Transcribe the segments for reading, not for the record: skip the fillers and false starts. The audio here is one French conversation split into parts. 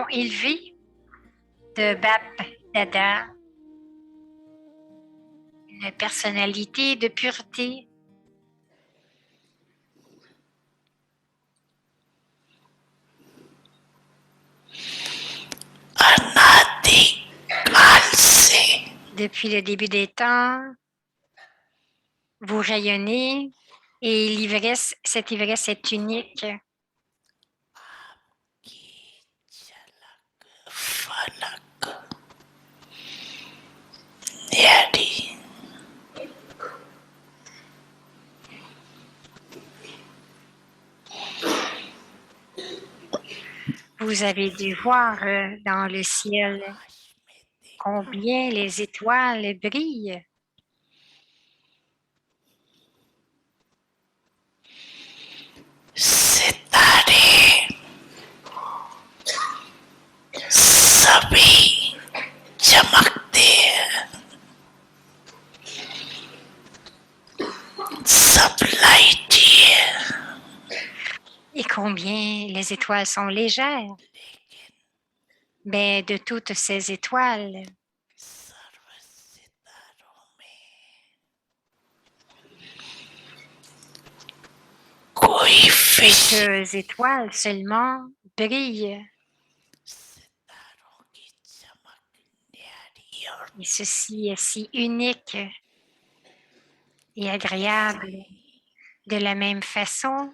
ton élevé de Bap Dada, une personnalité de pureté. Depuis le début des temps, vous rayonnez et l'ivresse, cette ivresse est unique. Vous avez dû voir dans le ciel combien les étoiles brillent. सभी चमकते हैं, सब लाइटी है, Et combien les étoiles sont légères. Mais de toutes ces étoiles, सर्व सितारों में कोई fish quelques étoiles seulement brillent. सितारों की चमक न्यारी और Et ceci est si unique et agréable. De la même façon,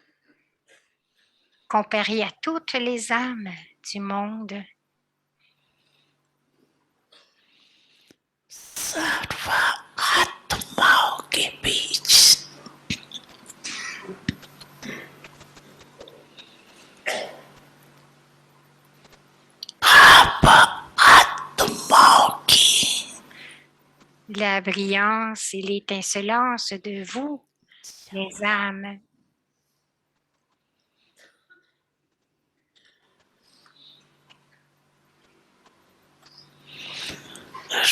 comparé à toutes les âmes du monde, सर्व आत्माओं के बीच आप आत्माओं की la brillance et l'étincelance de vous, les âmes,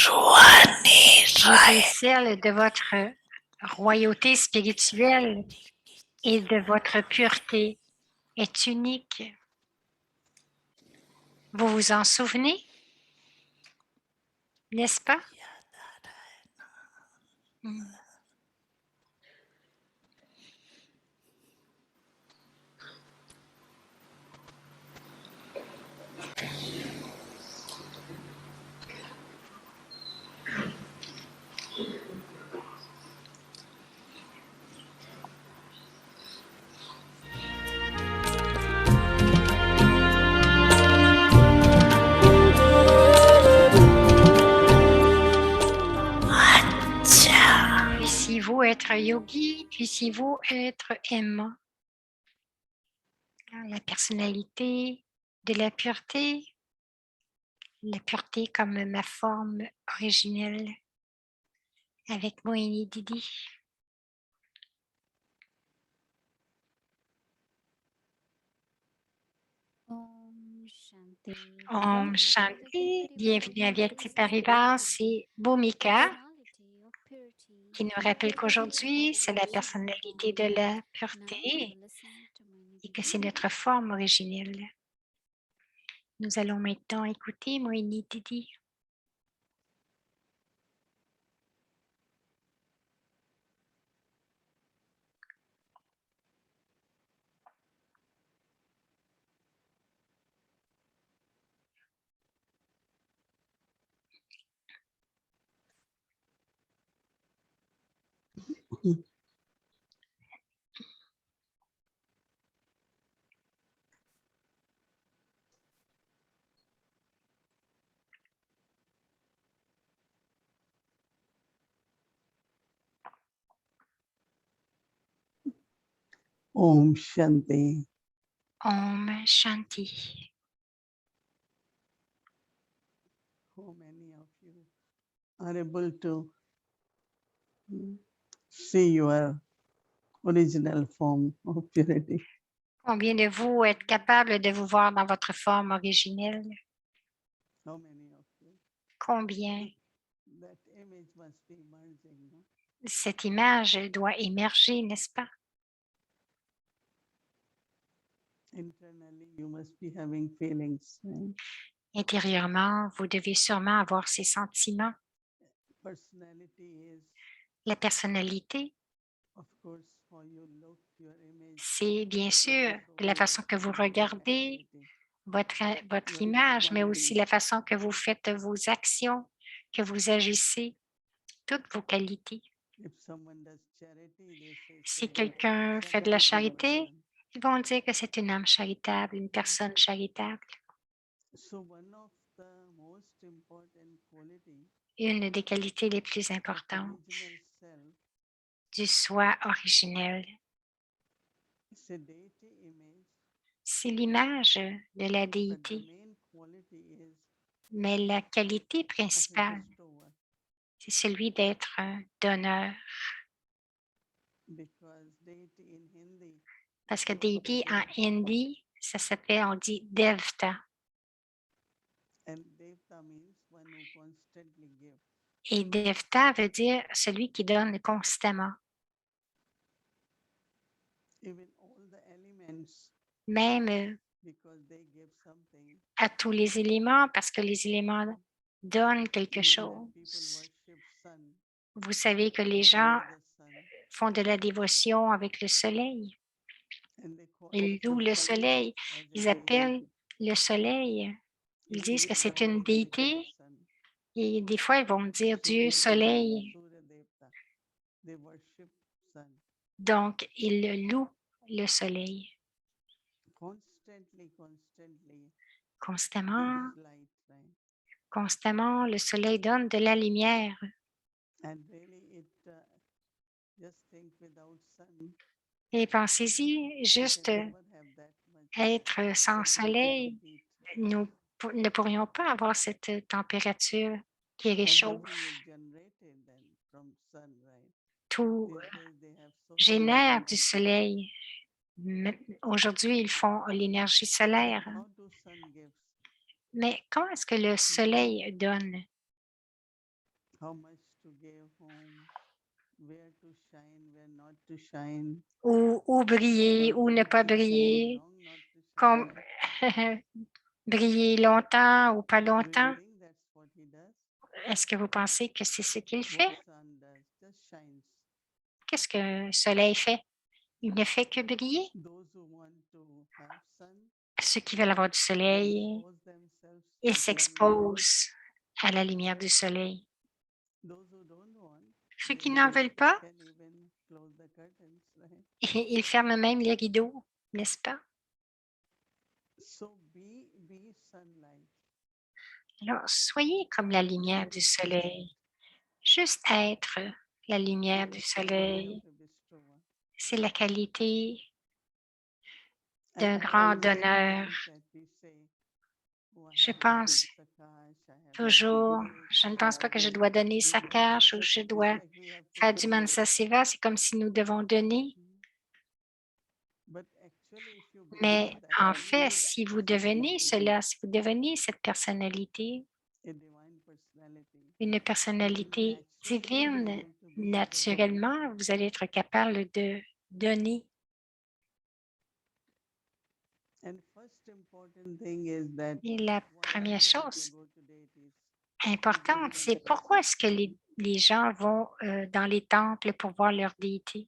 रूहानी राय l'étincelle de votre royauté spirituelle et de votre pureté est unique. Vous vous en souvenez, n'est-ce pas? Puissiez-vous être yogi, puissiez-vous être aimant. La personnalité de la pureté comme ma forme originelle avec Mohini Didi. Om Shanti, bienvenue à Vyakti Paribas, c'est Bhumika qui nous rappelle qu'aujourd'hui, c'est la personnalité de la pureté et que c'est notre forme originelle. Nous allons maintenant écouter Mohini Didi. Om Shanti. Om Shanti. How many of you are able to see your original form of purity? Combien de vous êtes capable de vous voir dans votre forme originelle? How many of you? Combien? That image must be emerging, no? Cette image doit émerger, n'est-ce pas? Internally, you must be having feelings, right? Intérieurement, vous devez sûrement avoir ces sentiments. Personality is, La personnalité, of course, how you look, your image, c'est bien but it sûr is de la façon also que vous your regardez activity, votre your image, mais aussi qualities. la façon que vous faites vos actions, que vous agissez, toutes vos qualités. If someone does charity, they Si say quelqu'un fait de la charitable charité, person. ils vont dire que c'est une âme charitable, une personne charitable. So one of the most important quality Une des qualités les plus of importantes original self du soi originel, is a deity image, c'est l'image de la but the déité. main quality is Mais la qualité of a principale, bestower, c'est celui d'être un donneur. because deity in Hindi Parce que is déité en Dev, hindi, ça s'appelle, on dit devta. and devta means one who constantly gives. Et devta veut dire celui qui donne constamment. Even all the elements, Même because they give something. à tous les éléments, parce que les éléments donnent quelque You know that people chose. worship sun, Vous savez que les gens honor the sun, font de la dévotion avec le soleil. and they call Ils louent the le sun soleil. as a Ils deity. appellent le soleil. Ils Even disent que Hindus c'est are une worshippers of déité. sun. Et des fois, ils vont dire So Dieu they call soleil. Surya Devta. They worship sun. Donc, ils louent le soleil. Constantly gives Constamment, light, right? constamment, le soleil donne de la lumière. And really just think without sun, Et pensez-y, we juste can never have that much être sans temperature soleil, or heat. nous ne pourrions pas avoir cette température qui Everything réchauffe. is generated then from sun, right? Tout These days they have so many génère du devices. soleil. Aujourd'hui, ils font l'énergie solaire. But how do sun gives? Mais comment est-ce que le soleil donne? How much to give whom, where to shine, where not to shine. Ou briller, Some ou ne people pas keep saying briller, long not to comme shine. briller longtemps ou pas Do you longtemps. think that's what he does? Est-ce que vous pensez que c'est ce qu'il What fait? sun does, just shines. Qu'est-ce que le soleil fait? Il ne fait que briller. Those who want to have sun, Ceux qui veulent avoir du they soleil, expose themselves to ils sun. s'exposent à la lumière du soleil. Those who don't want, Ceux they qui n'en veulent pas, can even close the curtains, right? ils ferment même les rideaux, n'est-ce pas? So be sunlight. Alors, soyez comme la lumière du soleil. Juste être la lumière du That's the quality soleil, of a bestower. c'est la qualité d'un And I grand always donneur. think that we say, oh, I Je have to pense give Sakash, I have to toujours, do this, je ne I pense have pas to que je do dois donner give sa cash ou Mansa je Seva. It's dois like we have to faire du give. mansa seva, c'est comme si nous devons donner. But actually, if you Mais become that en fait, unique si vous devenez personality, cela, si vous devenez cette personnalité, a divine personality, une you will personnalité naturally be divine, able to bestow. naturellement, vous allez être capable de donner. And first important thing is that Et la why première people chose go to deities importante, to c'est get pourquoi blessings. est-ce que les gens vont dans les temples pour voir leur déité.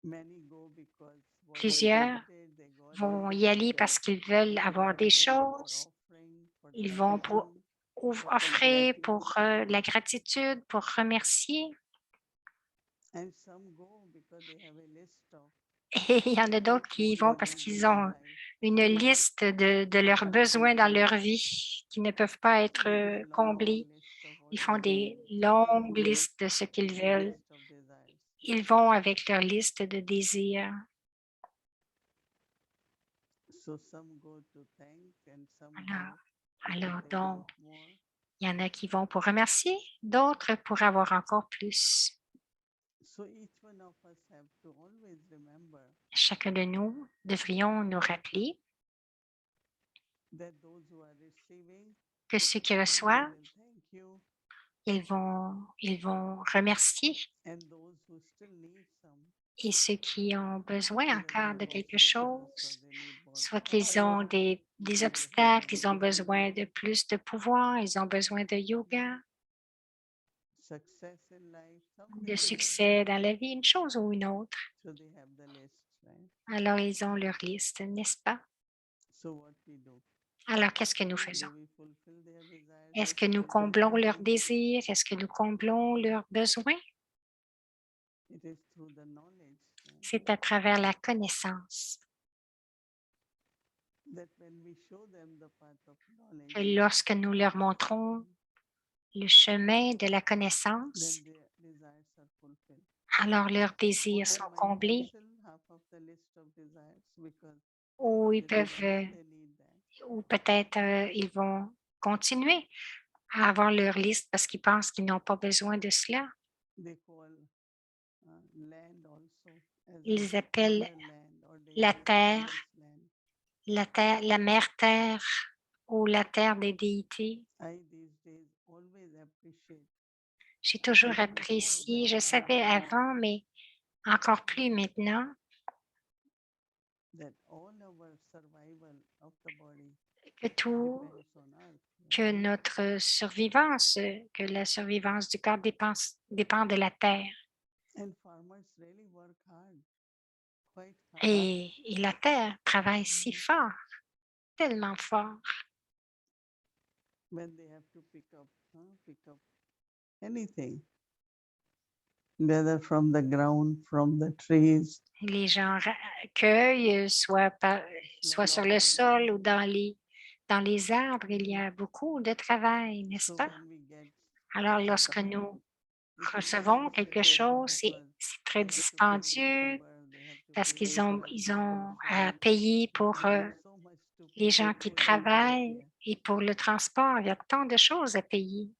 Many go because what they Plusieurs wanted, they got vont it. y aller parce qu'ils veulent avoir des Some go for choses. offering, for Ils vont pour gratitude. offrir pour la gratitude, pour remercier. And some go because they have a list of Et il y en a d'autres qui y vont what parce they need qu'ils in ont life. une liste de leurs besoins dans leur vie qui ne peuvent pas être They make long comblés. list of what Ils font they des need, longues listes de ce qu'ils veulent. list of desires. Ils vont avec leur liste de désirs. So some go to thank and some Alors, go alors because they donc, want more. il y en a qui vont pour remercier, d'autres pour avoir encore plus. So each one of us have to always remember Chacun de nous devrions nous rappeler that those who are receiving, que ceux qui they reçoivent, will thank you. ils vont remercier and those who still need some, et ceux qui ont besoin either they encore have de quelque obstacles or chose, they need more soit qu'ils power, ont des maybe they have obstacles, ils ont more besoin de plus de pouvoir, ils ont besoin de yoga, success in life, de something or other. succès dans la vie, une chose ou une autre. So they have the list, right? Alors, ils ont leur liste, n'est-ce pas? So what we do? Alors, qu'est-ce que nous faisons? Do we fulfill their desires Est-ce or que nous fulfill comblons their leurs needs? désirs? Est-ce que nous comblons leurs besoins? It is through the knowledge, right? C'est à travers la connaissance That when we show them the path of knowledge, que lorsque nous leur montrons le chemin de la connaissance, then their desires are fulfilled. alors leurs désirs Or they sont might comblés cancel half of the list of desires because ou ils they don't peuvent, feel they need that. ou peut-être ils vont continuer à avoir leur liste parce qu'ils pensent qu'ils n'ont pas besoin de cela. They call land also as Ils a appellent motherland, or la deity, terre, mother's land. la terre, la mère terre ou la terre des déités. I these days always appreciate. J'ai I toujours didn't know apprécié, when je I savais was young avant, mais encore plus maintenant, that all our survival of the body que tout, depends on earth. que notre survivance, que la survivance du corps dépend de la terre. And farmers really work hard, quite hard, Et la terre travaille si fort, tellement fort. when they have to pick up anything, whether from the ground, from the trees, Les gens cueillent, soit sur le sol ou dans les arbres. Il y a beaucoup de travail, n'est-ce so pas? when we get Alors, lorsque something, nous it is recevons quelque expensive chose, c'est because très they have to pay dispendieux labor, they have to parce pay qu'ils ont à transportation, payer pour and there's so much to les pay gens qui before we get travaillent there. et pour le transport. Il y a tant de choses à payer.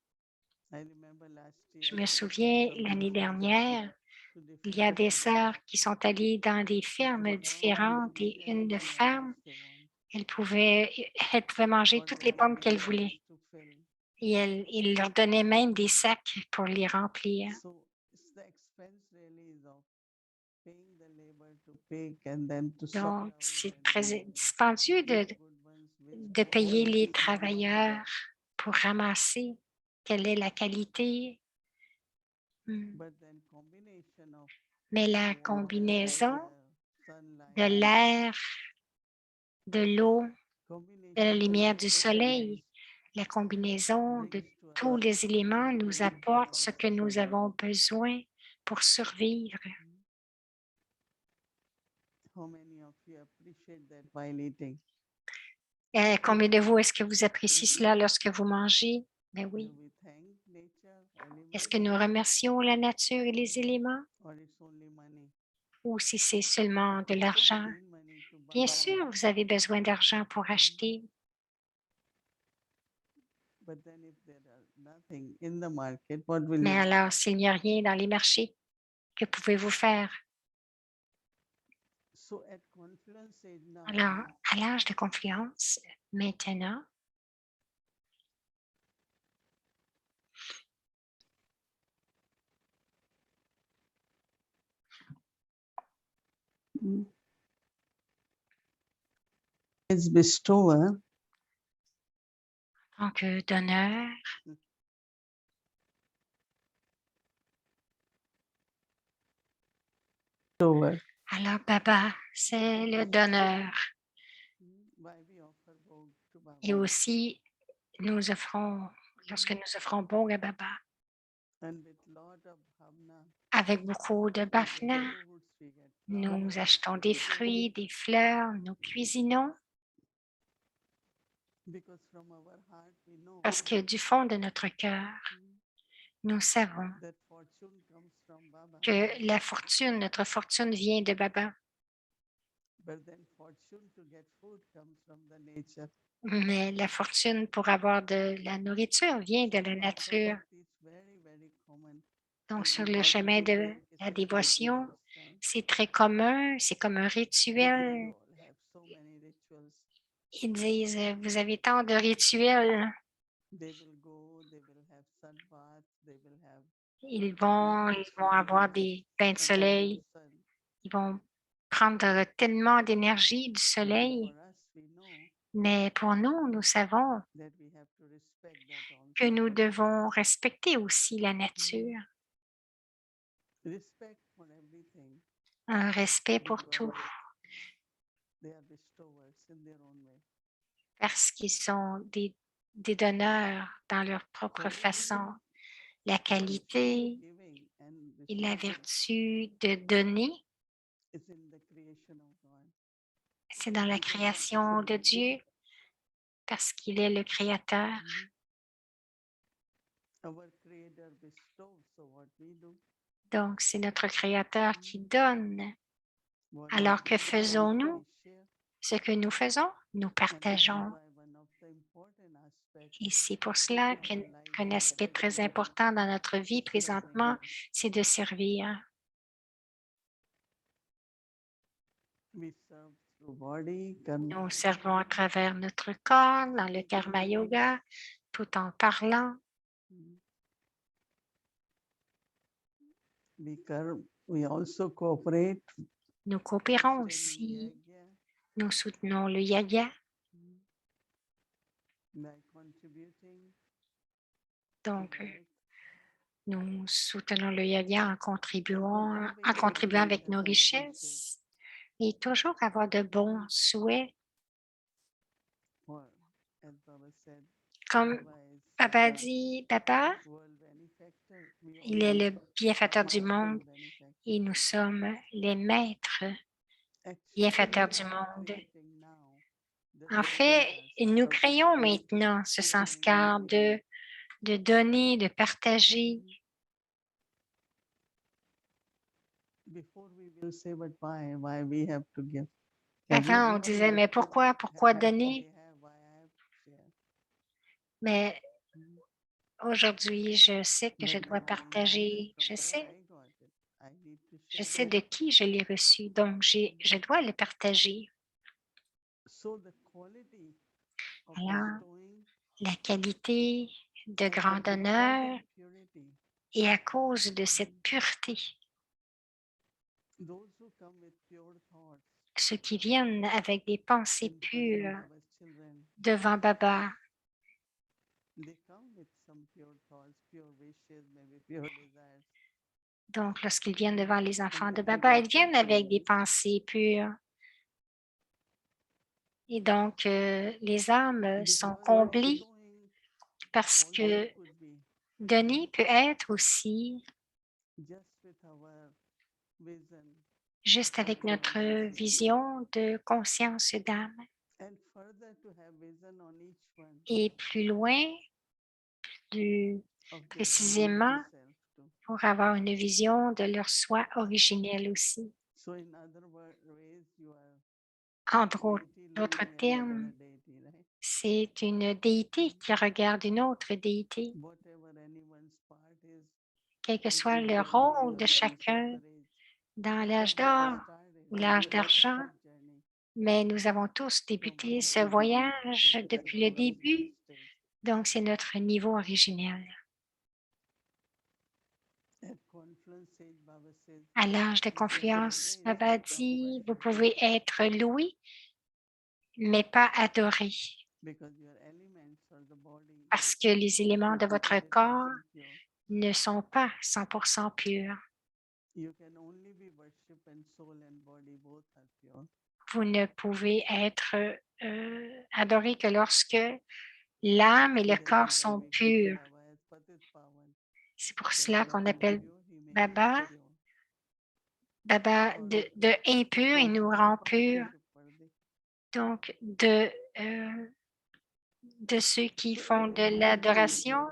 I remember last Je year, me souviens, some l'année sisters dernière, to il y different a des farms. sœurs qui sont allées dans des fermes They don't have to différentes eat et any une bananas femme, they want, elle pouvait manger or toutes they les have pommes qu'elle baskets voulait. to fill. Et il leur donnait même des sacs pour les remplir. So it's the expense really is of paying the labor to pick and then to sort Donc, out c'est and très then dispendieux which good ones, which de poor payer ones, les and all of that. travailleurs pour ramasser quelle est la qualité. But then combination of Mais la water, combinaison air, de sunlight, l'air, de l'eau, de la combination of lumière all du the elements soleil, la combinaison de brings to us tous les éléments what we nous need for apporte our ce que nous survival. avons besoin pour survivre. How many of you appreciate that while eating? Combien de vous est-ce que vous appréciez cela lorsque vous mangez? Ben oui. Do we thank nature, Est-ce elements, que nous remercions la nature et les éléments or it's only money? ou si c'est seulement de Of course, l'argent? we need money to buy Bien things, sûr, vous avez besoin d'argent pour acheter, but then if there are nothing in the market, what will mais you do? alors s'il n'y a rien dans les marchés, que pouvez-vous faire? So at Confluence age now, Alors, à l'âge de confiance, maintenant, as bestower, en tant que donneur, bestower. alors Baba, c'est le donneur. Why we offer bhog to Baba. Et aussi, lorsque nous offrons bon à Baba, And with lot of bhavna, avec beaucoup de bafna, fruits we get. nous achetons des fruits, des fleurs, nous cuisinons, Because from our heart we know parce que du fond de notre cœur, nous savons that fortune comes from Baba. que notre fortune vient de Baba. But then fortune to get food comes from the nature. Mais la fortune pour avoir de la nourriture vient de la nature. It's very, very common. Donc, sur le chemin de la dévotion, c'est très commun, c'est comme un rituel. You all have so many rituals. Ils disent, vous avez tant de rituels. They will go, they will have sun bath, Ils vont avoir des bains de soleil. Ils vont prendre tellement d'énergie du soleil. Mais pour nous, nous savons que nous devons respecter aussi la nature, un respect pour tout, parce qu'ils sont des donneurs dans leur propre façon. La qualité et la vertu de donner, c'est dans la création de Dieu, parce qu'il est le Créateur. Donc, c'est notre Créateur qui donne. Alors que faisons-nous? Ce que nous faisons, nous partageons. Et c'est pour cela qu'un aspect très important dans notre vie présentement, c'est de servir. Nous servons à travers notre corps, dans le Karma Yoga, tout en parlant. Nous coopérons aussi. Nous soutenons le Yaga. Donc, nous soutenons le Yaga en contribuant avec nos richesses et toujours avoir de bons souhaits. Comme Baba dit, Baba, il est le bienfaiteur du monde et nous sommes les maîtres bienfaiteurs du monde. En fait, nous créons maintenant ce sanskar de donner, de partager. Avant, on disait, mais pourquoi donner? Mais aujourd'hui, je sais que je dois partager. Je sais de qui je l'ai reçu, donc je dois le partager. Alors, la qualité de grand honneur est à cause de cette pureté. Ceux qui viennent avec des pensées pures devant Baba, donc lorsqu'ils viennent devant les enfants de Baba, ils viennent avec des pensées pures. Et donc, les âmes sont comblées parce que donner peut être aussi juste avec notre vision de conscience d'âme. Et plus loin, plus précisément, pour avoir une vision de leur soi originel aussi. En d'autres termes, c'est une déité qui regarde une autre déité. Quel que soit le rôle de chacun dans l'âge d'or ou l'âge d'argent, mais nous avons tous débuté ce voyage depuis le début, donc c'est notre niveau originel. À l'âge de confluence, Baba dit, vous pouvez être loué, mais pas adoré, parce que les éléments de votre corps ne sont pas 100% purs. Vous ne pouvez être adoré que lorsque l'âme et le corps sont purs. C'est pour cela qu'on appelle Baba de impur et nous rend purs. Donc, de ceux qui font de l'adoration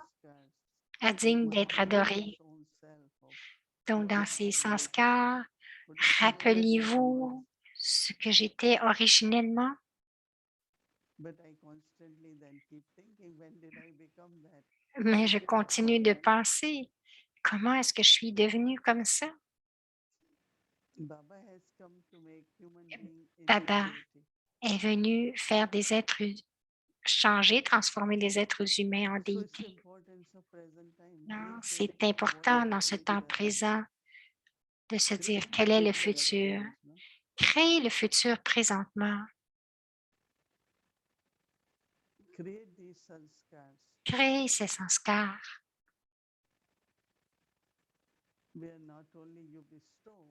à digne d'être adorés. Donc, dans ces sanskars, rappelez-vous ce que j'étais originellement. Mais je continue de penser, comment est-ce que je suis devenue comme ça? Baba est venu faire des êtres changer, transformer les êtres humains en So it's déités. important in present time. Non, We c'est think what important is dans the ce temps future. présent de se dire Create the quel est le future around futur. us, no? Créer le futur présentement. Create these sanskars Créer ces sanskars. where not only you bestow,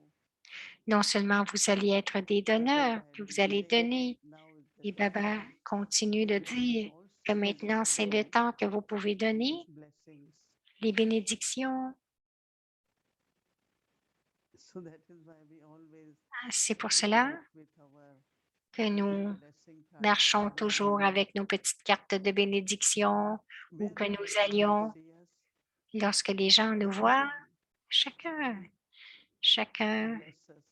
Non seulement vous allez être des but donneurs, Baba puis had vous been allez saying donner. now is the Et Baba time continue de when you can dire que also maintenant, c'est le bestow temps que vous pouvez donner blessings. les bénédictions. So that is why we always C'est pour cela walk with our que nous blessing cards marchons wherever toujours we go. avec nos petites cartes de bénédiction ou When que the nous person will allions see us, lorsque les gens nous voient. everybody Chacun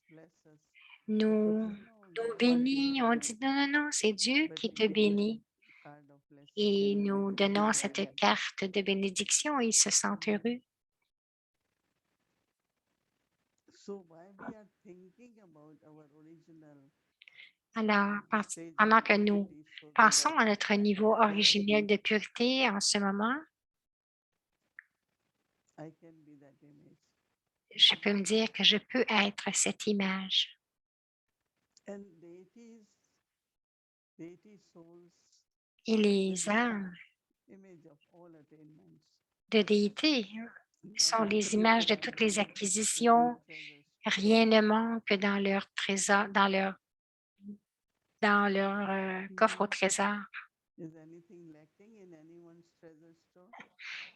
bless us. But nous, you know, nous God is bénit. On different. dit non, non, non, c'est Dieu But qui we te give this bénit. card of blessing Et and we nous feel donnons very cette happy. carte de bénédiction et ils se sentent heureux. So why we are thinking about our original Alors, stage of pendant que nous purity, so pensons that à notre niveau I originel de pureté en ce moment, can be that image. je peux me dire que je peux être cette image. And deity souls, Et they les become âmes image of all attainments. de déité Now sont les images de toutes les acquisitions. Rien ne manque dans leur trésor, dans leur coffre au trésor. Is anything lacking in anyone's treasure store?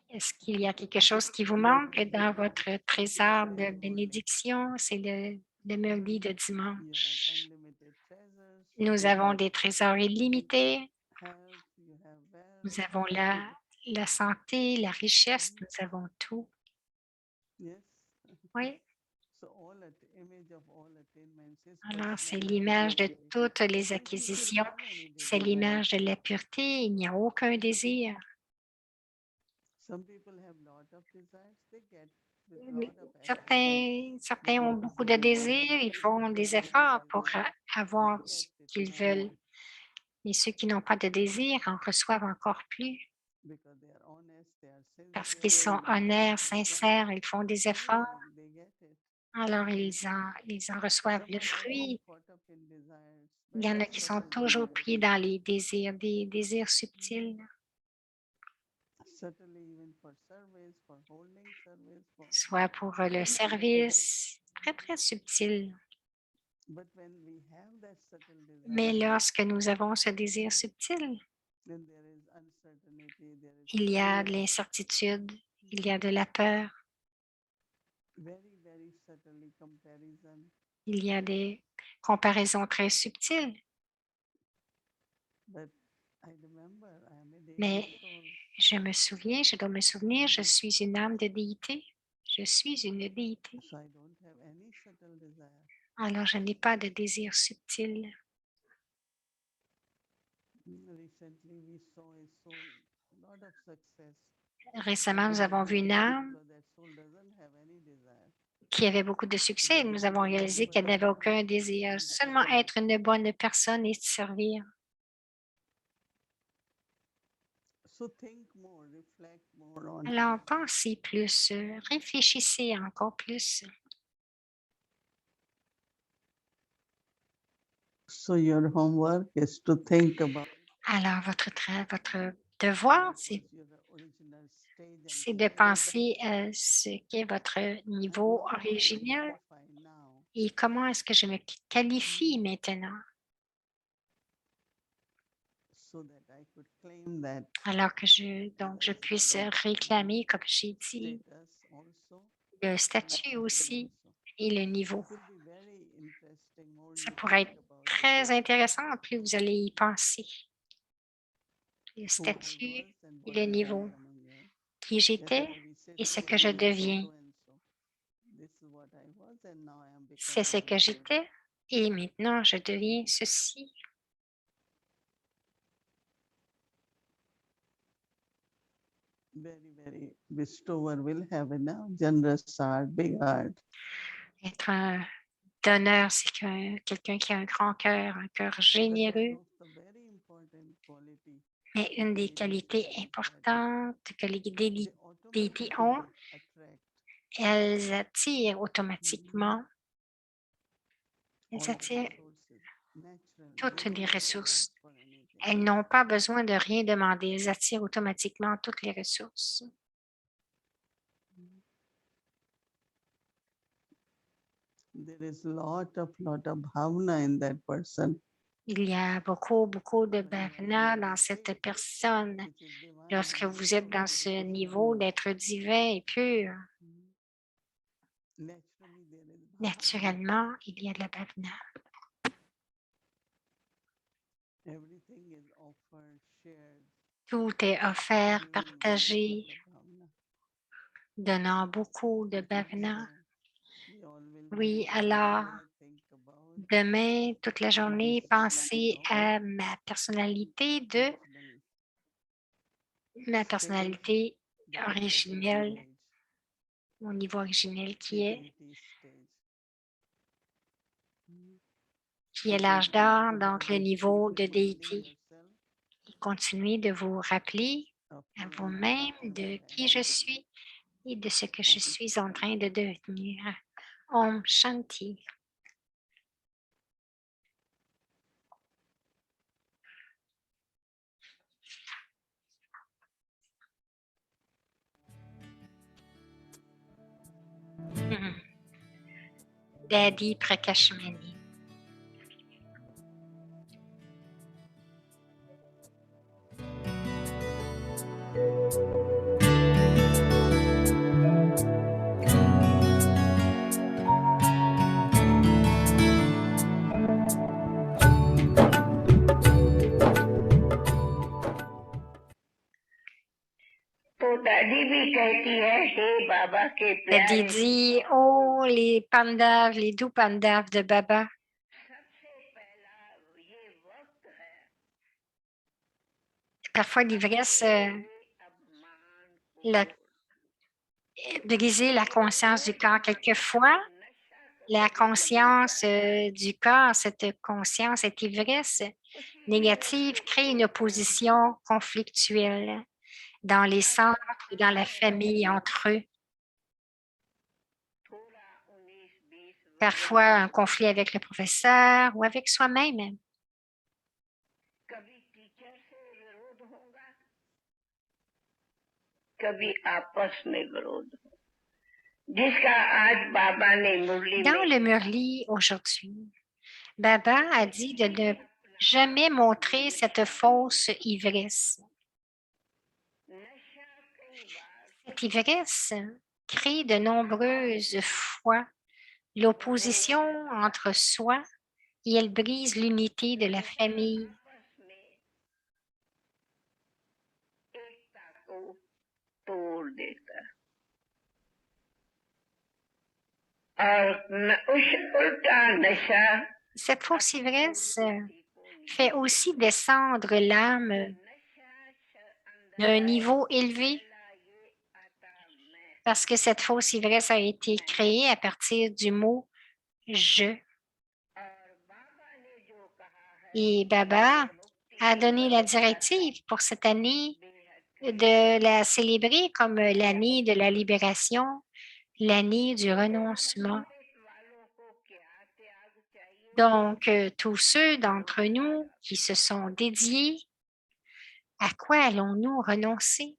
Est-ce qu'il y a quelque chose qui vous manque dans votre trésor de bénédiction? C'est le merdi de You have dimanche. unlimited treasures, Nous avons des trésors illimités. health, you have wealth. Nous avons la santé, la richesse, nous avons tout. Yes. Oui. So image of all attainments is Alors, c'est personality, l'image de purity. toutes les Very few people acquisitions. have any C'est desire. l'image de la pureté. Il n'y a aucun désir. Some people have lot of desires, they get with lot of effort. Certains ont beaucoup de désirs. Ils font des efforts pour avoir ce qu'ils veulent. Et ceux qui n'ont pas de désir en reçoivent encore plus Because they are honest, they are parce sincere, qu'ils sont honnêtes, sincères, ils font des efforts. they get it. Alors, ils en reçoivent Some le are very fruit. caught up in desires, Il y en very a qui sont subtle toujours desires. pris dans les désirs, des désirs subtils, Certainly even for service, for holding service, for soit pour le service, très, très subtil. but when we have that subtle Mais desire, lorsque nous avons ce désir subtil, then there is uncertainty, there is il y a de fear, l'incertitude, il y a de la peur, very, very subtly comparison. il y a des comparaisons très subtiles. But I remember I am a deity Mais soul. je dois me souvenir, je suis une âme de déité. Je suis une déité. So I don't have any subtle desire. Alors, je n'ai pas de désir subtil. Recently we saw a soul, lot of success. Récemment, nous avons vu une âme Because that soul doesn't have any desire. qui avait beaucoup de succès et nous avons réalisé qu'elle n'avait aucun désir, seulement être une bonne personne et servir. So think more, reflect more on. Alors, pensez plus, réfléchissez encore plus. So your homework is to think about Alors, votre devoir, c'est your original stage and c'est de penser à ce qu'est votre niveau how I original qualify now et comment est-ce que je me qualifie maintenant, so that I could claim that alors que je puisse réclamer, comme j'ai dit, status also. le statut aussi et le niveau. It will be very interesting more Ça you pourrait think être about très intéressant, plus vous allez y penser. Le who I statut was and et what le I am niveau, becoming. Yeah? qui j'étais Yesterday we said et ce so que je and so, deviens. so and so. This is what I was and now I am C'est ce becoming que this. j'étais et maintenant je deviens ceci. Very, very bestower will have a generous heart, big heart. Être un donneur, c'est quelqu'un qui a un grand cœur, un cœur But that's généreux. also very important quality. Mais une des qualités importantes que les they déités ont, automatically attract elles attirent automatiquement, elles all the attirent resources naturally. They toutes don't les have to ressources. ask for anything. Elles n'ont pas besoin de rien demander. Elles attirent automatiquement toutes les ressources. There is lot of bhavana in that person. Il y a beaucoup de bhavana dans cette personne. Which is divine Lorsque and vous êtes dans ce niveau d'être divin et pur, naturally there is bhavana. naturellement, il y a de la bhavana. Everything is offered, shared, Tout est offert, giving partagé, bhavana. donnant beaucoup de bhavana. We all will Oui, meet alors, tomorrow. Think about demain, toute la journée, pensez à ma personnalité originelle, mon niveau originel qui est l'âge d'or, donc le niveau de déité. Et continuez de vous rappeler à vous-même de qui je suis et de ce que je suis en train de devenir. Om Shanti. Daddy Prakashmani. Daddy dit, oh, les pandavs, les doux pandavs de Baba. Parfois, l'ivresse briser la conscience du corps. Quelquefois, la conscience du corps, cette conscience, cette ivresse négative crée une opposition conflictuelle dans les centres, dans la famille, entre eux. Parfois, un conflit avec le professeur ou avec soi-même. Dans le Murli aujourd'hui, Baba a dit de ne jamais montrer cette fausse ivresse. Cette ivresse crée de nombreuses fois l'opposition entre soi et elle brise l'unité de la famille. Cette fausse ivresse fait aussi descendre l'âme d'un niveau élevé parce que cette fausse ivresse a été créée à partir du mot « je ». Et Baba a donné la directive pour cette année de la célébrer comme l'année de la libération, l'année du renoncement. Donc, tous ceux d'entre nous qui se sont dédiés, à quoi allons-nous renoncer?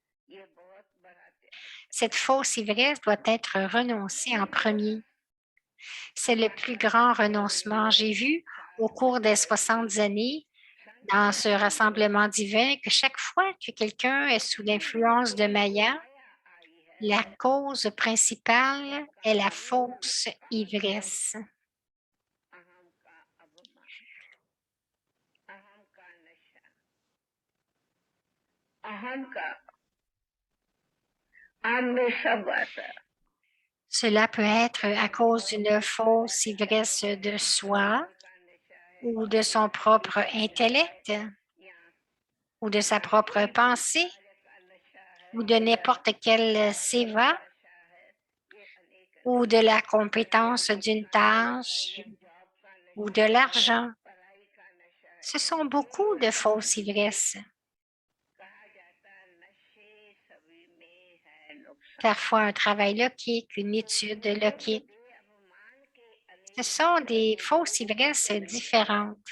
Cette fausse ivresse doit être renoncée en premier. C'est le plus grand renoncement. J'ai vu au cours des 60 années dans ce rassemblement divin que chaque fois que quelqu'un est sous l'influence de Maya, la cause principale est la fausse ivresse. Cela peut être à cause d'une fausse ivresse de soi ou de son propre intellect ou de sa propre pensée ou de n'importe quel seva ou de la compétence d'une tâche ou de l'argent. Ce sont beaucoup de fausses ivresses. parfois un travail logique, une étude logique. Ce sont des fausses ivresses différentes.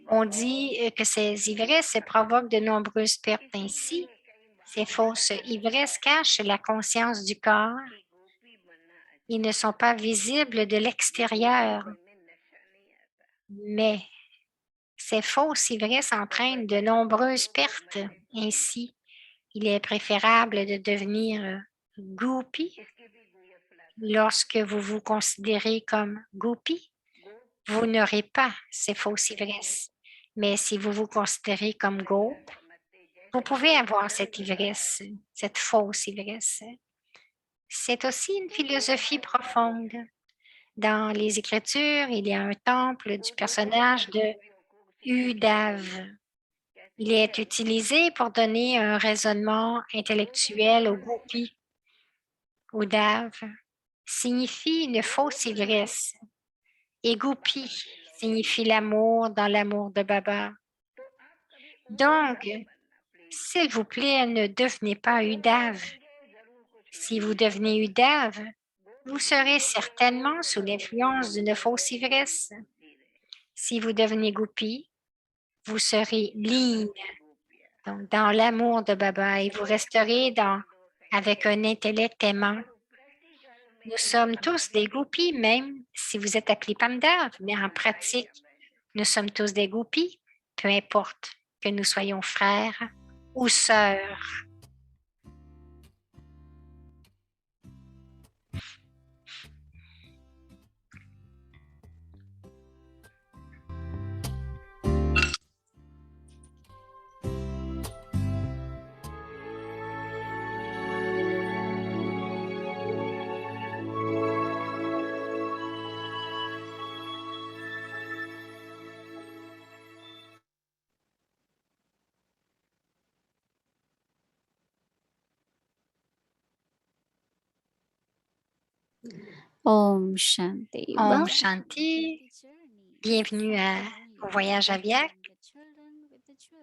On dit que ces ivresses provoquent de nombreuses pertes. Ainsi, ces fausses ivresses cachent la conscience du corps. Ils ne sont pas visibles de l'extérieur, mais ces fausses ivresses entraînent de nombreuses pertes. Ainsi, il est préférable de devenir goupy. Lorsque vous vous considérez comme goupy, vous n'aurez pas ces fausses ivresses. Mais si vous vous considérez comme gope, vous pouvez avoir cette ivresse, cette fausse ivresse. C'est aussi une philosophie profonde. Dans les Écritures, il y a un temple du personnage de Udav. Il est utilisé pour donner un raisonnement intellectuel au goupy. Udav signifie une fausse ivresse et goupy signifie l'amour dans l'amour de Baba. Donc, s'il vous plaît, ne devenez pas Udav. Si vous devenez Udav, vous serez certainement sous l'influence d'une fausse ivresse. Si vous devenez goupy, vous serez ligne, donc dans l'amour de Baba, et vous resterez avec un intellect aimant. Nous sommes tous des goupis, même si vous êtes appelés Pamdav, mais en pratique, nous sommes tous des goupis, peu importe que nous soyons frères ou sœurs. Om Shanti. Om Shanti. Bienvenue au voyage à Viac.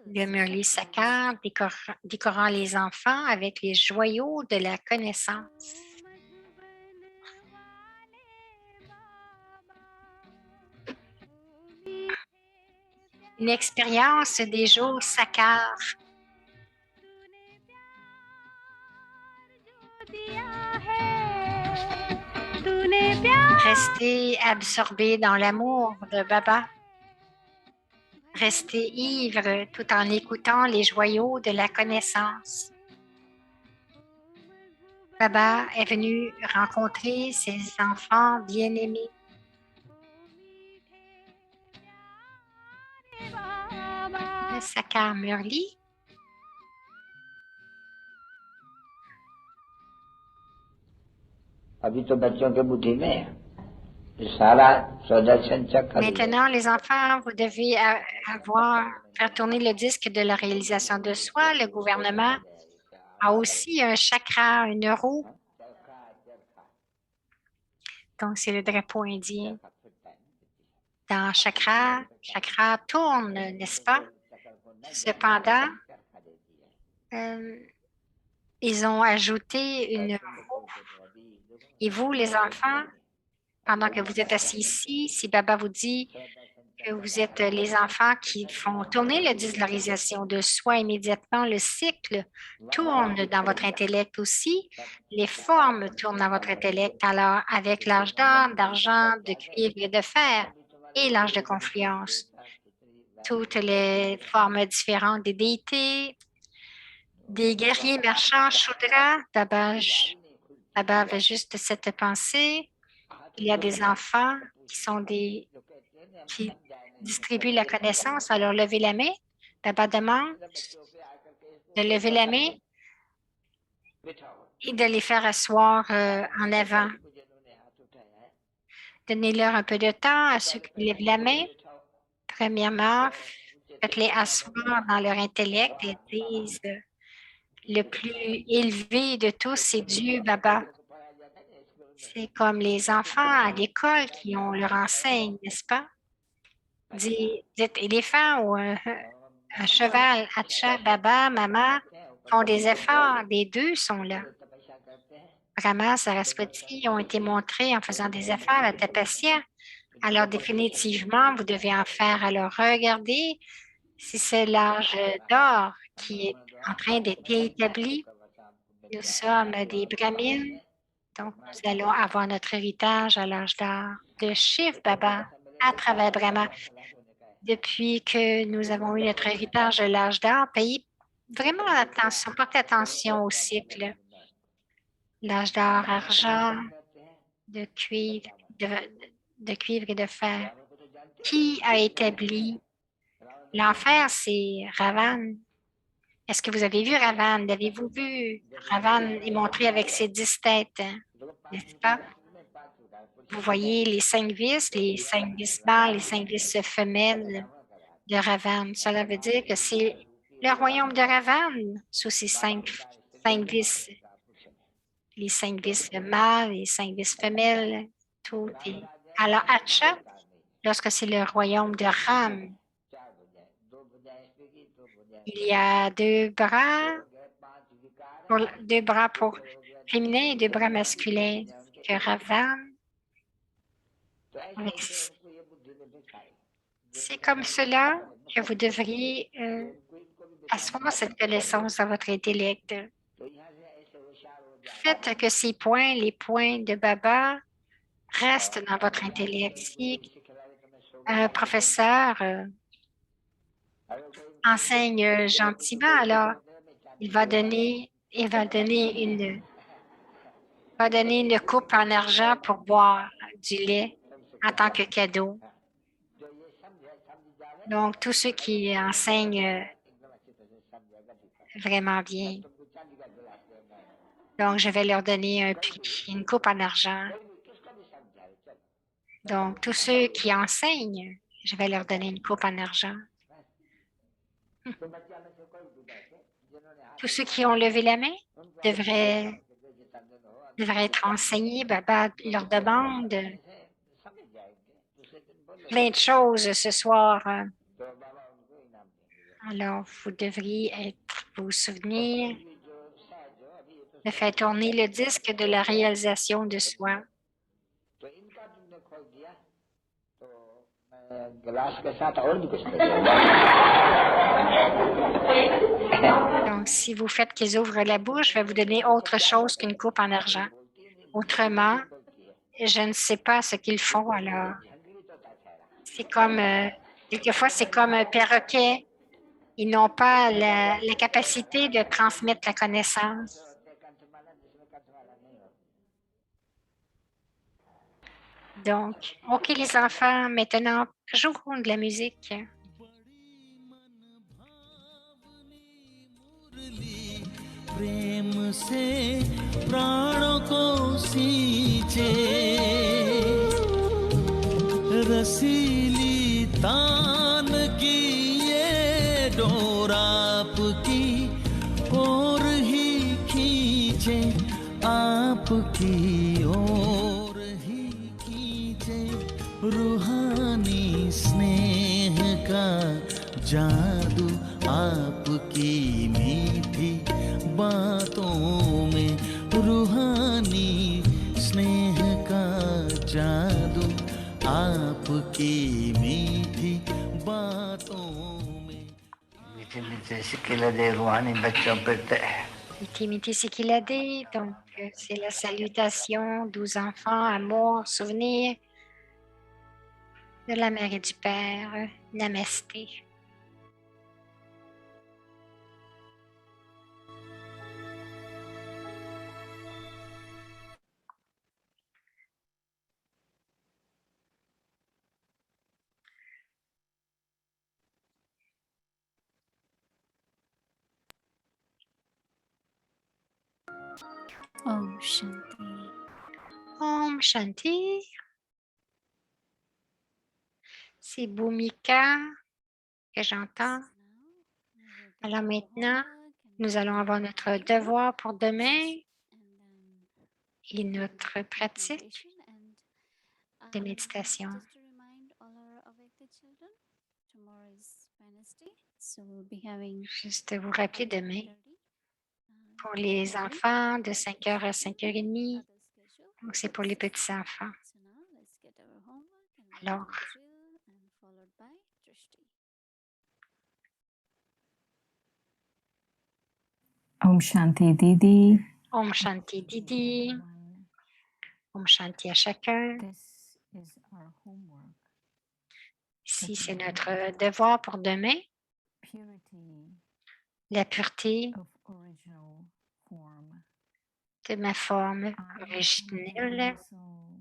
Le Murli Sakar décorant les enfants avec les joyaux de la connaissance. Une expérience des jours Sakar. Restez absorbé dans l'amour de Baba. Restez ivre tout en écoutant les joyaux de la connaissance. Baba est venu rencontrer ses enfants bien-aimés. Le Sakar Murli. Maintenant, les enfants, vous devez faire tourner le disque de la réalisation de soi. Le gouvernement a aussi un chakra, une roue. Donc, c'est le drapeau indien. Dans chakra tourne, n'est-ce pas? Cependant, ils ont ajouté une roue. Et vous, les enfants, pendant que vous êtes assis ici, si Baba vous dit que vous êtes les enfants qui font tourner la désolarisation de soi immédiatement, le cycle tourne dans votre intellect aussi, les formes tournent dans votre intellect. Alors, avec l'âge d'or, d'argent, de cuivre et de fer et l'âge de confluence, toutes les formes différentes des déités, des guerriers marchands, Shudra, Baba avait juste cette pensée. Il y a des enfants qui distribuent la connaissance. Alors, levez la main. Baba demande de lever la main et de les faire asseoir en avant. Donnez-leur un peu de temps à ceux qui lèvent la main. Premièrement, faites-les asseoir dans leur intellect et disent le plus élevé de tous, c'est Dieu, Baba. C'est comme les enfants à l'école qui leur enseigne, n'est-ce pas? Dites éléphant ou Un cheval, Acha, Baba, Mama font des efforts. Les deux sont là. Brahma, Saraswati ont été montrés en faisant des efforts à Tapasya. Alors définitivement, vous devez en faire. Alors regardez si c'est l'âge d'or qui est en train d'être établi. Nous sommes des brahmines, donc nous allons avoir notre héritage à l'âge d'or de Shiv Baba à travers Brahma. Depuis que nous avons eu notre héritage de l'âge d'or, payez vraiment attention, portez attention au cycle. L'âge d'or, argent, de cuivre, de cuivre et de fer. Qui a établi l'enfer? C'est Ravan. Est-ce que vous avez vu Ravan? L'avez-vous vu? Ravan est montré avec ses 10 têtes, n'est-ce pas? Vous voyez les 5 vis, les 5 vis mâles, les 5 vis femelles de Ravan. Cela veut dire que c'est le royaume de Ravan sous ces 5 vis. Les 5 vis mâles, les 5 vis femelles, tout est. Alors, Hacha, lorsque c'est le royaume de Ram, il y a deux bras pour féminin et deux bras masculins. Que Ravan, c'est comme cela que vous devriez asseoir cette connaissance dans votre intellect. Faites que ces points, les points de Baba, restent dans votre intellect. Si un professeur enseigne gentiment, alors il va donner une coupe en argent pour boire du lait en tant que cadeau. Donc, tous ceux qui enseignent vraiment bien, donc je vais leur donner un prix, une coupe en argent. Donc, tous ceux qui enseignent, je vais leur donner une coupe en argent. Tous ceux qui ont levé la main devraient être enseignés. Baba leur demande plein de choses ce soir. Alors, vous devriez vous souvenir de faire tourner le disque de la réalisation de soi. Donc, si vous faites qu'ils ouvrent la bouche, je vais vous donner autre chose qu'une coupe en argent. Autrement, je ne sais pas ce qu'ils font alors. C'est comme, quelquefois, c'est comme un perroquet. Ils n'ont pas la capacité de transmettre la connaissance. Donc, OK, les enfants, maintenant, jouons de la musique. प्रेम से प्राणों को सींचे रसीली तान की ये डोर आपकी ओर ही खींचे आपकी ओर ही खींचे रूहानी स्नेह का जादू आपकी मीठी बातों में रूहानी स्नेह का जादू आपकी मीठी बातों में मीठे मीठे सिक्के दे रूहानी बच्चों पे Intimité Sikilade, donc c'est la salutation, 12 enfants, amour, souvenir de la mère et du père. Namasté. Om Shanti. Om Shanti. C'est Bhumika que j'entends. Alors maintenant, nous allons avoir notre devoir pour demain et notre pratique de méditation. Juste vous rappeler demain pour les enfants de 5 heures à 5h30. Donc, c'est pour les petits-enfants. Alors, Om Shanti Didi. Om Shanti Didi. Om Shanti à chacun. This is our homework. Ici, c'est notre devoir pour demain. Purity La pureté of original form. de ma forme I am a originelle. divine soul.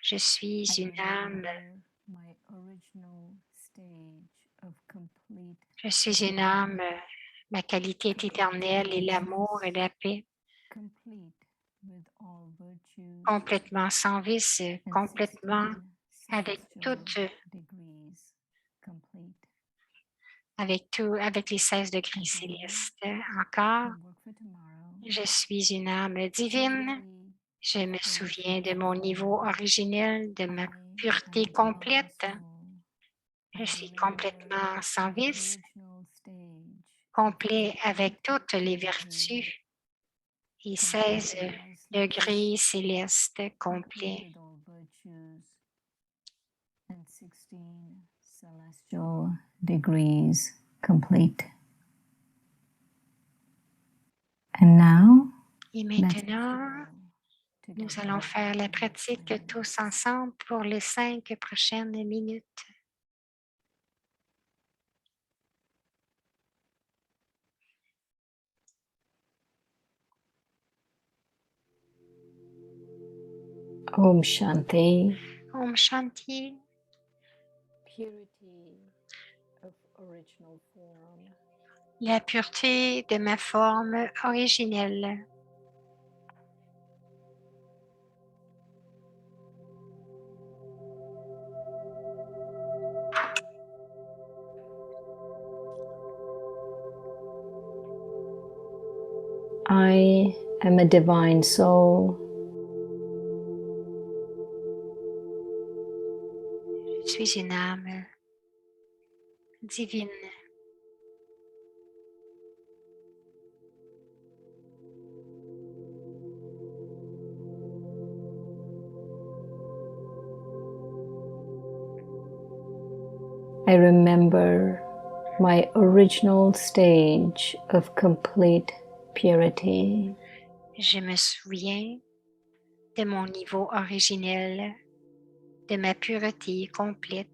Je suis I une âme. remember my original stage of complete Je suis une âme. Ma qualité est éternelle et l'amour et la paix. complete with all virtues Complètement sans vice, and complètement 16 avec celestial toutes, degrees complete. avec les 16 degrés célestes. Encore, Homework for tomorrow. je suis une âme divine. Je me souviens de mon niveau originel, de ma pureté complète. Je suis complètement sans vice, complet avec toutes les vertus et 16 degrés célestes complets. And 16 celestial degrees complete. And now, Et let's maintenant, nous allons faire la pratique tous ensemble pour les 5 prochaines minutes. Om Shanti. Om Shanti. Purity of original form. La pureté de ma forme originelle. I am a divine soul. Je suis une âme divine. I remember my original stage of complete purity. Je me souviens de mon niveau originel, de ma pureté complète.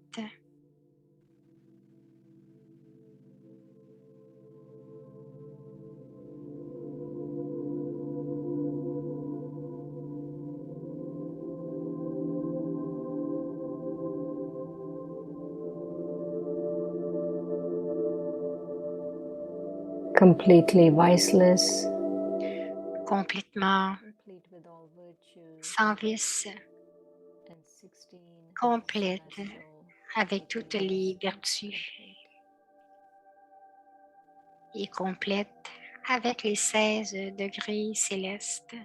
Completely viceless, Complètement complete with all virtues, sans vice, and 16 complète celestial avec toutes les degrees vertus complete. et complète avec les 16 degrés célestes.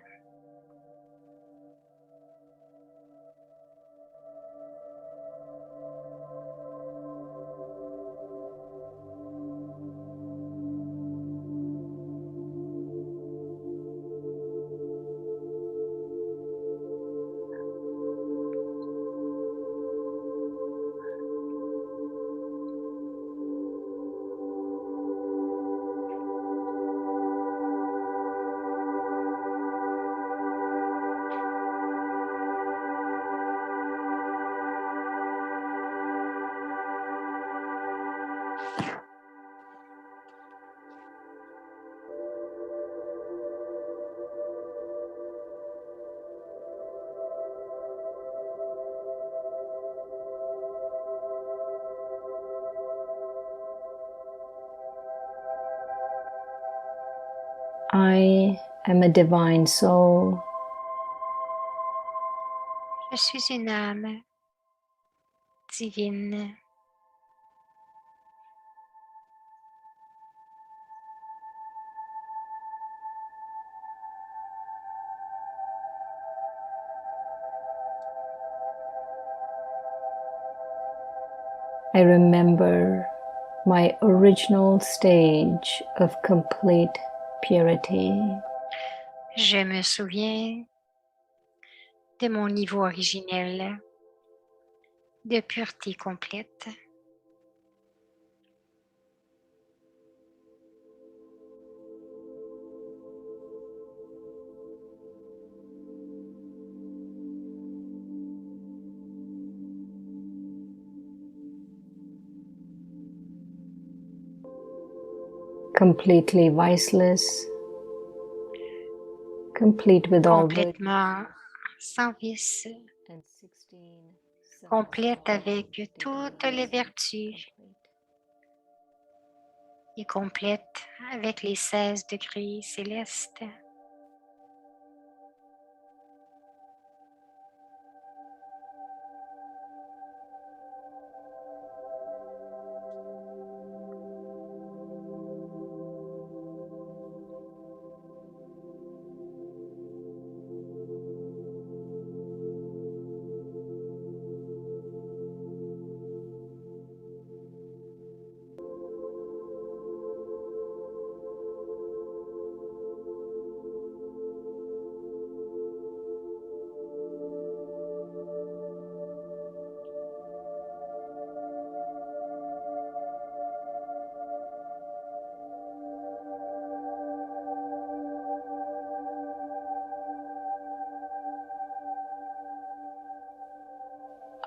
I am a divine soul. Je suis une âme divine. I remember my original stage of complete purity. Je me souviens de mon niveau originel de pureté complète. Completely viceless, complete with all virtues, Complètement sans vice, and 16 complète avec toutes les vertus et complète avec les 16 degrés célestes.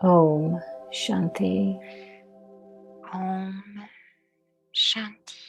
Om Shanti. Om Shanti.